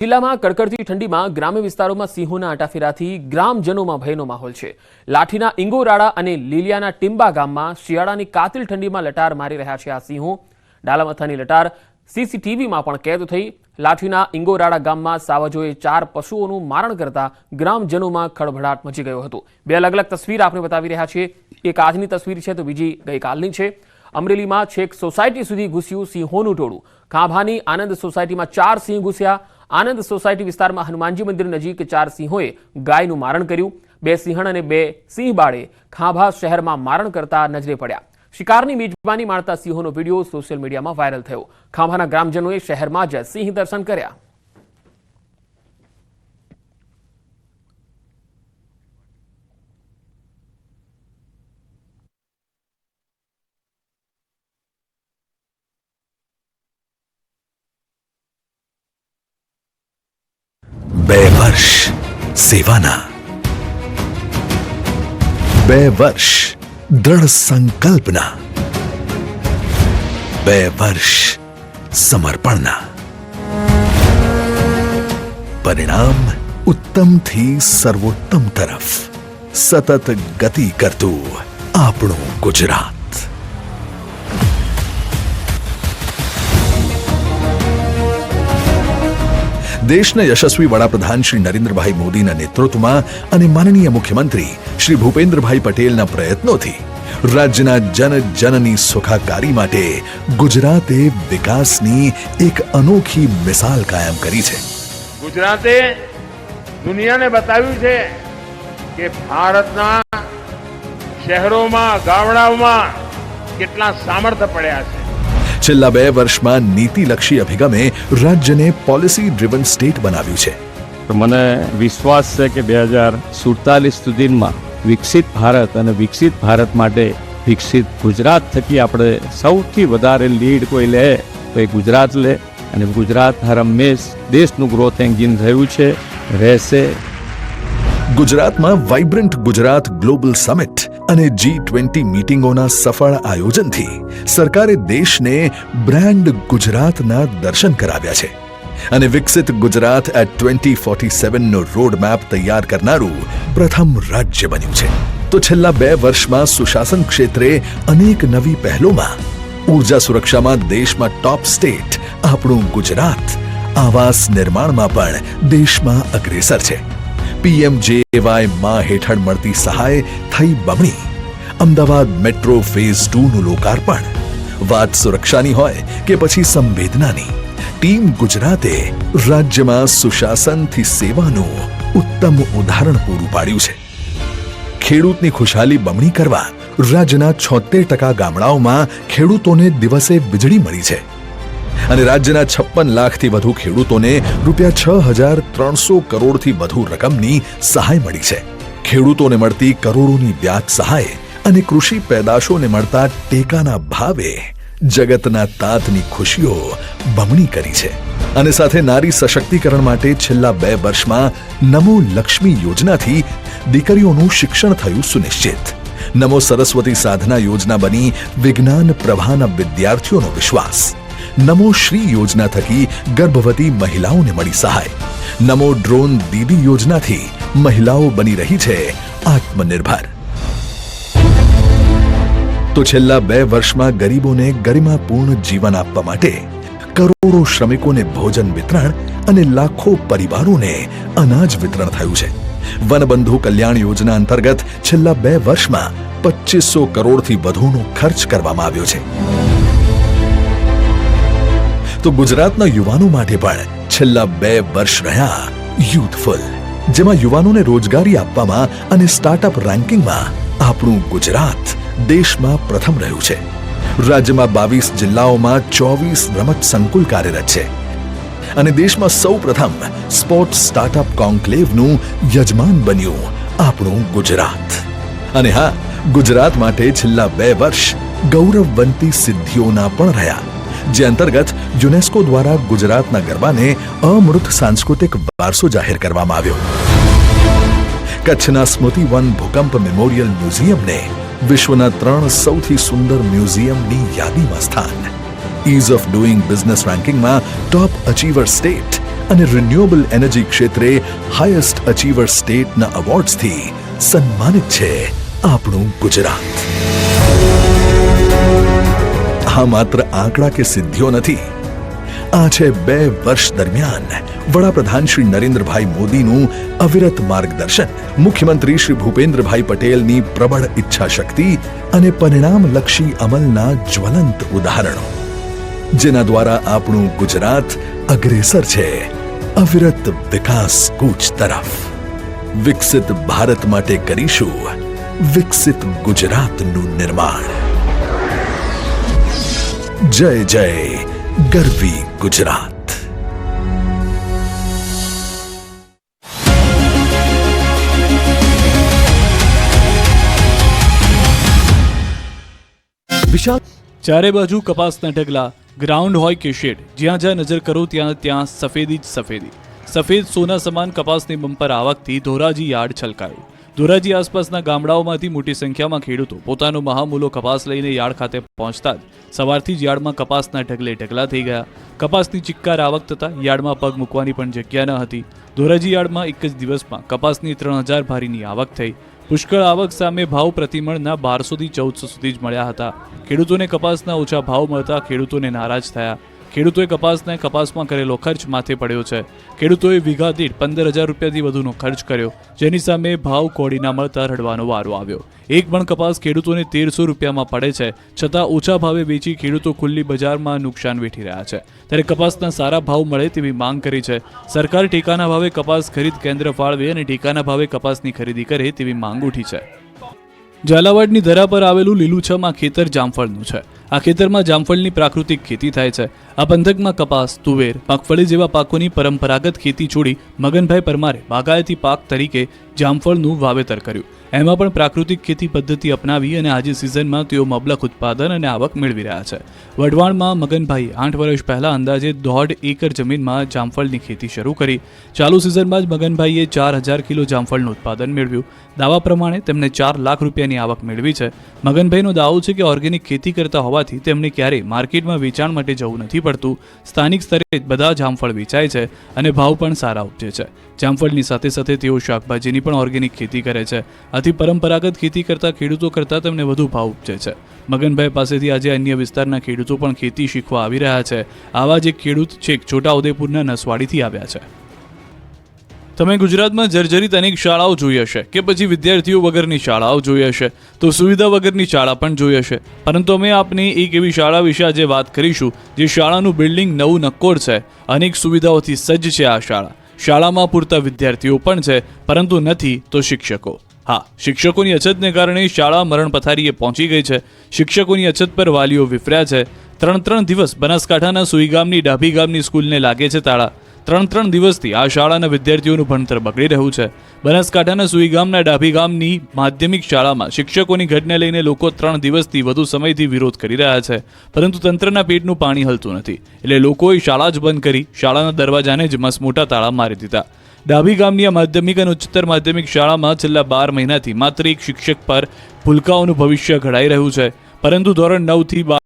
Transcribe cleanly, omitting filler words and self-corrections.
જિલ્લામાં કડકડતી ઠંડીમાં ગ્રામ્ય વિસ્તારોમાં સિંહોના આટાફેરાથી ગ્રામજનોમાં ભયનો માહોલ છે. લાઠીના ઇંગોરાળા અને લીલિયાના ટીંબા ગામમાં શિયાળાની કાતિલ ઠંડીમાં લટાર મારી રહ્યા છે આ સિંહો. ડાલામથાની લટાર સીસીટીવીમાં પણ કેદ થઈ. લાઠીના ઇંગોરાળા ગામમાં સાવજોએ 4 પશુઓનું મારણ કરતા ગ્રામજનોમાં ખળભળાટ મચી ગયો હતો. 2 અલગ અલગ તસવીર આપણે બતાવી રહ્યા છીએ. એક આજની તસવીર છે તો બીજી ગઈકાલની છે. અમરેલીમાં છેક સોસાયટી સુધી ઘૂસ્યું સિંહોનું ટોળું. ખાંભાની આનંદ સોસાયટીમાં 4 સિંહ ઘૂસ્યા. આનંદ સોસાયટી વિસ્તારમાં હનુમાનજી મંદિર નજીક 4 સિંહોએ ગાયનું મારણ કર્યું. 2 સિંહણ અને 2 સિંહ બાળે ખાંભા શહેરમાં મારણ કરતા નજરે પડ્યા. શિકારની મેજબાની માણતા સિંહોનો વિડીયો સોશિયલ મીડિયામાં વાયરલ થયો. ખાંભાના ગ્રામજનોએ શહેરમાં જ સિંહ દર્શન કર્યા. બે વર્ષ સેવાના, 2 વર્ષ દૃઢ સંકલ્પના, 2 વર્ષ સમર્પણના. પરિણામ ઉત્તમથી સર્વોત્તમ તરફ સતત ગતિ કરતું આપણું ગુજરાત. દેશના યશસ્વી વડાપ્રધાન શ્રી નરેન્દ્રભાઈ મોદીના નેતૃત્વમાં અને માનનીય મુખ્યમંત્રી શ્રી ભૂપેન્દ્રભાઈ પટેલના પ્રયત્નોથી રાજ્યના જનજનની સુખાકારી માટે ગુજરાતે વિકાસની એક અનોખી મિસાલ કાયમ કરી છે. ગુજરાતે દુનિયાને બતાવ્યું છે કે ભારતના શહેરોમાં ગામડાઓમાં કેટલા સામર્થ્ય પડ્યા છે. છેલ્લા 2 વર્ષમાં નીતિલક્ષી અભિગમે રાજ્યને પોલિસી ડ્રિવન સ્ટેટ બનાવ્યું છે. મને વિશ્વાસ છે કે 2047 સુધીમાં વિકસિત ભારત અને વિકસિત ભારત માટે વિકસિત ગુજરાત થકી આપણે સૌથી વધારે લીડ કોઈ લે તો એ ગુજરાત લે, અને ગુજરાત હરમેશ દેશનું ગ્રોથ એન્જિન રહ્યું છે, રહેશે. ગુજરાતમાં વાઇબ્રન્ટ ગુજરાત ગ્લોબલ સમિટ અને G20 મીટિંગોના સફળ આયોજનથી સરકારે દેશને બ્રાન્ડ ગુજરાતના દર્શન કરાવ્યા છે અને વિકસિત ગુજરાત એટ 2047 નો રોડ મેપ તૈયાર કરનારું પ્રથમ રાજ્ય બન્યું છે. તો છેલ્લા 2 વર્ષમાં સુશાસન ક્ષેત્રે અનેક નવી પહેલોમાં ઉર્જા સુરક્ષામાં દેશમાં ટોપ સ્ટેટ આપણું ગુજરાત, આવાસ નિર્માણમાં પણ દેશમાં અગ્રેસર છે. PMJY માં હેઠળ મળતી સહાય થઈ બમણી. અમદાવાદ મેટ્રો ફેઝ 2 નું લોકાર્પણ. વાત સુરક્ષાની હોય કે પછી સંવેદનાની, ટીમ ગુજરાતે રાજ્યમાં સુશાસનથી સેવાનું ઉત્તમ ઉદાહરણ પૂરું પાડ્યું છે. ખેડૂતની ખુશહાલી બમણી કરવા રાજ્યના 76% ગામડાઓમાં ખેડૂતોને દિવસે વીજળી મળી છે અને રાજ્યના 56 લાખથી વધુ ખેડૂતોને ₹6,300 કરોડથી વધુ રકમની સહાય મળી છે. ખેડૂતોને મળતી કરોડોની વ્યાજ સહાય અને કૃષિ પેદાશોને મળતા ટેકાના ભાવે જગતના તાતની ખુશીઓ બમણી કરી છે. અને સાથે નારી સશક્તિકરણ માટે છેલ્લા 2 વર્ષમાં નમો લક્ષ્મી યોજનાથી દીકરીઓનું શિક્ષણ થયું સુનિશ્ચિત. નમો સરસ્વતી સાધના યોજના બની વિજ્ઞાન પ્રવાહના વિદ્યાર્થીઓનો વિશ્વાસ. નમો શ્રી યોજના થકી ગર્ભવતી મહિલાઓને મળી સહાય. નમો ડ્રોન દીદી યોજનાથી મહિલાઓ બની રહી છે આત્મનિર્ભર. તો છેલ્લા 2 વર્ષમાં ગરીબોને ગરિમાપૂર્ણ જીવન આપવા માટે કરોડો શ્રમિકોને ભોજન વિતરણ અને લાખો પરિવારોને અનાજ વિતરણ થયું છે. વનબંધુ કલ્યાણ યોજના અંતર્ગત છેલ્લા 2 વર્ષમાં 2500 કરોડથી વધુનો ખર્ચ કરવામાં આવ્યો છે. તો ગુજરાતના યુવાનો માટે પણ છેલ્લા 2 વર્ષ રહ્યા યુથફુલ, જેમાં યુવાનોને રોજગારી આપવામાં અને સ્ટાર્ટઅપ રેન્કિંગમાં આપણું ગુજરાત દેશમાં પ્રથમ રહ્યું છે. રાજ્યમાં 22 જિલ્લાઓમાં 24 રમત સંકુલ કાર્યરત છે અને દેશમાં સૌપ્રથમ સ્પોર્ટ્સ સ્ટાર્ટઅપ કોન્ક્લેવનું યજમાન બન્યું આપણું ગુજરાત. અને હા, ગુજરાત માટે છેલ્લા 2 વર્ષ ગૌરવવંતી સિદ્ધિઓના પણ રહ્યા, જે અંતર્ગત યુનેસ્કો દ્વારા ગુજરાતના ગરબાને અમૃત સાંસ્કૃતિક વારસો જાહેર કરવામાં આવ્યો. કચ્છના સ્મૃતિવન ભૂકંપ મેમોરિયલ મ્યુઝિયમને વિશ્વના 3 સૌથી સુંદર મ્યુઝિયમની યાદીમાં સ્થાન. ઇઝ ઓફ ડુઇંગ બિઝનેસ રેન્કિંગમાં ટોપ અચીવર સ્ટેટ અને રિન્યુએબલ એનર્જી ક્ષેત્રે હાઈએસ્ટ અચીવર સ્ટેટના એવોર્ડ્સથી સન્માનિત છે આપણું ગુજરાત. આ માત્ર આંકડા કે સિદ્ધિઓ નથી, આ છે 2 વર્ષ દરમિયાન વડાપ્રધાન શ્રી નરેન્દ્રભાઈ મોદીનું અવિરત માર્ગદર્શન, મુખ્યમંત્રી શ્રી ભૂપેન્દ્રભાઈ પટેલની પ્રબળ ઈચ્છાશક્તિ અને પરિણામલક્ષી અમલના જ્વલંત ઉદાહરણો, જેના દ્વારા આપણું ગુજરાત અગ્રેસર છે અવિરત વિકાસ કૂચ તરફ. વિકસિત ભારત માટે કરીશું વિકસિત ગુજરાતનું નિર્માણ. જય જય ગરવી ગુજરાત. વિશાલ ચારે બાજુ કપાસના ઢગલા, ગ્રાઉન્ડ હોય કે શેડ, જ્યાં જ્યાં નજર કરો ત્યાં સફેદી જ સફેદી. સફેદ સોના સમાન કપાસની બમ્પર આવકથી ધોરાજી યાર્ડ છલકાયું. ધોરાજી આસપાસના ગામડાઓમાંથી મોટી સંખ્યામાં ખેડૂતો પોતાનો મહામૂલો કપાસ લઈને યાર્ડ ખાતે પહોંચતા જ સવારથી જ યાર્ડમાં કપાસના ઢગલે ઢગલા થઈ ગયા. કપાસની ચિક્કાર આવક થતાં યાર્ડમાં પગ મૂકવાની પણ જગ્યા ન હતી. ધોરાજી યાર્ડમાં એક જ દિવસમાં કપાસની 3000 ભારીની આવક થઈ. પુષ્કળ આવક સામે ભાવ પ્રતિમણના 1200 થી 1400 સુધી જ મળ્યા હતા. ખેડૂતોને કપાસના ઓછા ભાવ મળતા ખેડૂતોને નારાજ થયા. ખેડૂતોએ કપાસમાં કરેલો ખર્ચ માથે પડ્યો છે. ખેડૂતોએ વીઘા દીઠ 15000 રૂપિયાથી વધુનો ખર્ચ કર્યો, જેની સામે ભાવ કોડી ના મળતા રડવાનો વારો આવ્યો. એક મણ કપાસ ખેડૂતોને 1300 રૂપિયામાં પડે છે, છતાં ઓછા ભાવે વેચી ખેડૂતો ખુલ્લી બજારમાં નુકસાન વેઠી રહ્યા છે. ત્યારે કપાસના સારા ભાવ મળે તેવી માંગ કરી છે. સરકાર ટેકાના ભાવે કપાસ ખરીદ કેન્દ્ર ફાળવે અને ટેકાના ભાવે કપાસની ખરીદી કરે તેવી માંગ ઉઠી છે. ઝાલાવાડની ધરા પર આવેલું લીલુંછમ આ ખેતર જામફળનું છે. આ ખેતરમાં જામફળની પ્રાકૃતિક ખેતી થાય છે. આ પંથકમાં કપાસ, તુવેર, મગફળી જેવા પાકોની પરંપરાગત ખેતી છોડી મગનભાઈ પરમારે બાગાયતી પાક તરીકે જામફળનું વાવેતર કર્યું. એમાં પણ પ્રાકૃતિક ખેતી પદ્ધતિ અપનાવી અને આજે સિઝનમાં તેઓ મબલખ ઉત્પાદન અને આવક મેળવી રહ્યા છે. વઢવાણમાં મગનભાઈએ 8 વર્ષ પહેલા અંદાજે 1.5 એકર જમીનમાં જામફળની ખેતી શરૂ કરી. ચાલુ સિઝનમાં જ મગનભાઈએ 4000 કિલો જામફળનું ઉત્પાદન મેળવ્યું. દાવા પ્રમાણે તેમને 4 લાખ રૂપિયાની આવક મેળવી છે. મગનભાઈનો દાવો છે કે ઓર્ગેનિક ખેતી કરતા હોવાથી તેમને ક્યારેય માર્કેટમાં વેચાણ માટે જવું નથી પડતું. સ્થાનિક સ્તરે જ બધા જામફળ વેચાય છે અને ભાવ પણ સારા ઉપજે છે. જામફળની સાથે સાથે તેઓ શાકભાજીની પણ ઓર્ગેનિક ખેતી કરે છે. આથી પરંપરાગત ખેતી કરતા ખેડૂતો કરતાં તેમને વધુ ભાવ ઉપજે છે. મગનભાઈ પાસેથી આજે અન્ય વિસ્તારના ખેડૂતો પણ ખેતી શીખવા આવી રહ્યા છે. આવા જ એક ખેડૂત છેક છોટાઉદેપુરના નસવાડીથી આવ્યા છે. તમે ગુજરાતમાં જર્જરિત અનેક શાળાઓ જોઈ હશે કે પછી વિદ્યાર્થીઓ વગરની શાળાઓ જોઈ હશે, તો સુવિધા વગરની શાળા પણ જોઈ હશે. પરંતુ અમે આપને એક એવી શાળા વિશે આજે વાત કરીશું જે શાળાનું બિલ્ડિંગ નવું નક્કોર છે. અનેક સુવિધાઓથી સજ્જ છે આ શાળા. શાળામાં પૂરતા વિદ્યાર્થીઓ પણ છે, પરંતુ નથી તો શિક્ષકો. હા, શિક્ષકોની અછતને કારણે શાળા મરણ પથારીએ પહોંચી ગઈ છે. શિક્ષકોની અછત પર વાલીઓ વિફર્યા છે. 3 દિવસ બનાસકાંઠાના સુઈગામની ડાભી ગામની સ્કૂલને લાગે છે તાળા. 3 દિવસથી આ શાળાના વિદ્યાર્થીઓનું ભણતર બગડી રહ્યું છે. બનાસકાંઠાના સુઈગામના ડાભી ગામની માધ્યમિક શાળામાં શિક્ષકોની ઘટને લઈને લોકો 3 દિવસથી વધુ સમયથી વિરોધ કરી રહ્યા છે, પરંતુ તંત્રના પેટનું પાણી હલતું નથી. એટલે લોકોએ શાળા જ બંધ કરી શાળાના દરવાજાને જ મસમોટા તાળા મારી દીધા. ડાભી ગામની આ માધ્યમિક અને ઉચ્ચતર માધ્યમિક શાળામાં છેલ્લા 12 મહિનાથી માત્ર એક શિક્ષક પર ભૂલકાઓનું ભવિષ્ય ઘડાઈ રહ્યું છે. પરંતુ ધોરણ 9 થી 12